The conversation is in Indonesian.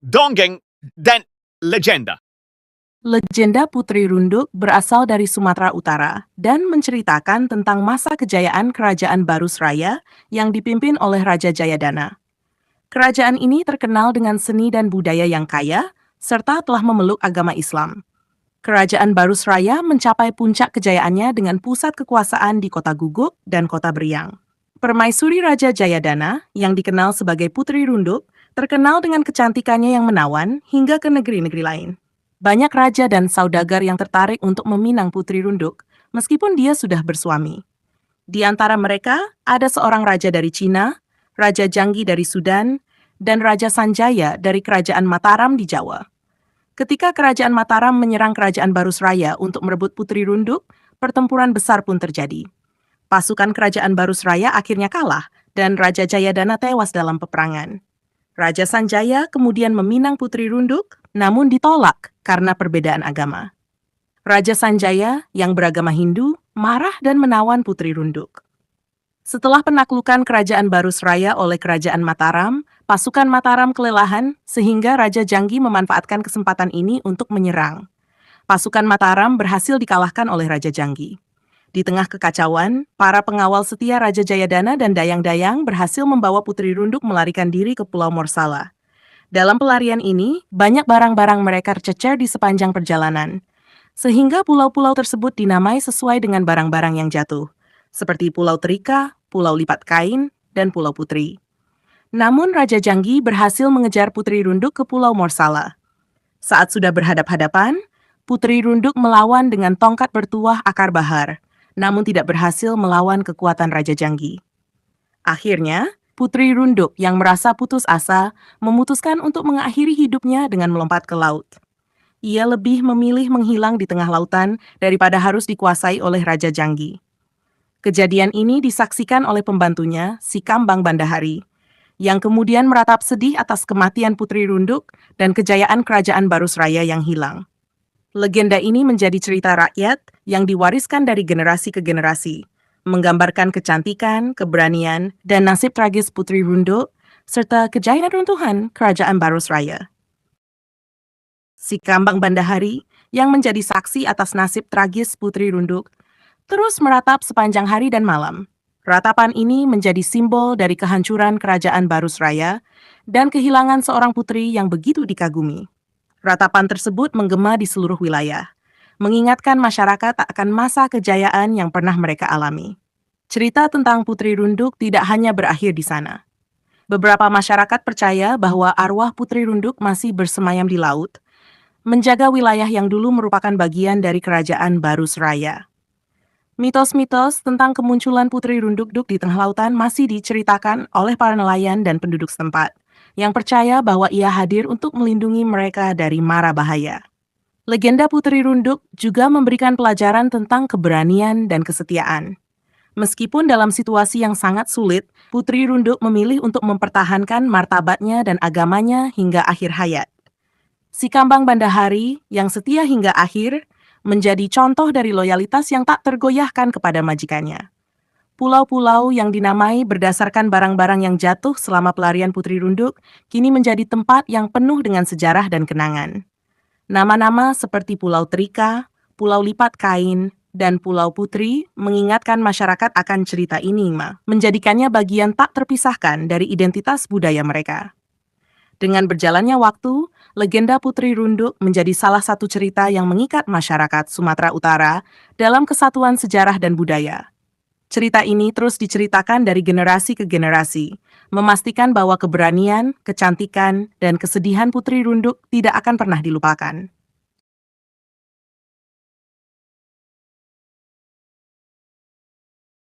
dongeng, dan legenda. Legenda Putri Runduk berasal dari Sumatera Utara dan menceritakan tentang masa kejayaan Kerajaan Barusraya yang dipimpin oleh Raja Jayadana. Kerajaan ini terkenal dengan seni dan budaya yang kaya, serta telah memeluk agama Islam. Kerajaan Barusraya mencapai puncak kejayaannya dengan pusat kekuasaan di Kota Guguk dan Kota Beriang. Permaisuri Raja Jayadana, yang dikenal sebagai Putri Runduk, terkenal dengan kecantikannya yang menawan hingga ke negeri-negeri lain. Banyak raja dan saudagar yang tertarik untuk meminang Putri Runduk, meskipun dia sudah bersuami. Di antara mereka, ada seorang raja dari Cina, Raja Janggi dari Sudan, dan Raja Sanjaya dari Kerajaan Mataram di Jawa. Ketika Kerajaan Mataram menyerang Kerajaan Barusraya untuk merebut Putri Runduk, pertempuran besar pun terjadi. Pasukan Kerajaan Barusraya akhirnya kalah, dan Raja Jayadana tewas dalam peperangan. Raja Sanjaya kemudian meminang Putri Runduk, namun ditolak karena perbedaan agama. Raja Sanjaya, yang beragama Hindu, marah dan menawan Putri Runduk. Setelah penaklukan Kerajaan Barusraya oleh Kerajaan Mataram, pasukan Mataram kelelahan sehingga Raja Janggi memanfaatkan kesempatan ini untuk menyerang. Pasukan Mataram berhasil dikalahkan oleh Raja Janggi. Di tengah kekacauan, para pengawal setia Raja Jayadana dan dayang-dayang berhasil membawa Putri Runduk melarikan diri ke Pulau Morsala. Dalam pelarian ini, banyak barang-barang mereka tercecer di sepanjang perjalanan, sehingga pulau-pulau tersebut dinamai sesuai dengan barang-barang yang jatuh, seperti Pulau Terika, Pulau Lipat Kain, dan Pulau Putri. Namun Raja Janggi berhasil mengejar Putri Runduk ke Pulau Morsala. Saat sudah berhadap-hadapan, Putri Runduk melawan dengan tongkat bertuah akar bahar, namun tidak berhasil melawan kekuatan Raja Janggi. Akhirnya, Putri Runduk yang merasa putus asa memutuskan untuk mengakhiri hidupnya dengan melompat ke laut. Ia lebih memilih menghilang di tengah lautan daripada harus dikuasai oleh Raja Janggi. Kejadian ini disaksikan oleh pembantunya, Si Kambang Bandahari, yang kemudian meratap sedih atas kematian Putri Runduk dan kejayaan Kerajaan Barusraya yang hilang. Legenda ini menjadi cerita rakyat yang diwariskan dari generasi ke generasi, menggambarkan kecantikan, keberanian, dan nasib tragis Putri Runduk, serta kejayaan runtuhan Kerajaan Barusraya. Si Kambang Bandahari, yang menjadi saksi atas nasib tragis Putri Runduk, terus meratap sepanjang hari dan malam. Ratapan ini menjadi simbol dari kehancuran Kerajaan Barusraya dan kehilangan seorang putri yang begitu dikagumi. Ratapan tersebut menggema di seluruh wilayah, mengingatkan masyarakat akan masa kejayaan yang pernah mereka alami. Cerita tentang Putri Runduk tidak hanya berakhir di sana. Beberapa masyarakat percaya bahwa arwah Putri Runduk masih bersemayam di laut, menjaga wilayah yang dulu merupakan bagian dari Kerajaan Barusraya. Mitos-mitos tentang kemunculan Putri Runduk di tengah lautan masih diceritakan oleh para nelayan dan penduduk setempat, yang percaya bahwa ia hadir untuk melindungi mereka dari mara bahaya. Legenda Putri Runduk juga memberikan pelajaran tentang keberanian dan kesetiaan. Meskipun dalam situasi yang sangat sulit, Putri Runduk memilih untuk mempertahankan martabatnya dan agamanya hingga akhir hayat. Si Kambang Bandahari, yang setia hingga akhir, menjadi contoh dari loyalitas yang tak tergoyahkan kepada majikannya. Pulau-pulau yang dinamai berdasarkan barang-barang yang jatuh selama pelarian Putri Runduk kini menjadi tempat yang penuh dengan sejarah dan kenangan. Nama-nama seperti Pulau Terika, Pulau Lipat Kain, dan Pulau Putri mengingatkan masyarakat akan cerita ini, menjadikannya bagian tak terpisahkan dari identitas budaya mereka. Dengan berjalannya waktu, legenda Putri Runduk menjadi salah satu cerita yang mengikat masyarakat Sumatera Utara dalam kesatuan sejarah dan budaya. Cerita ini terus diceritakan dari generasi ke generasi, memastikan bahwa keberanian, kecantikan, dan kesedihan Putri Runduk tidak akan pernah dilupakan.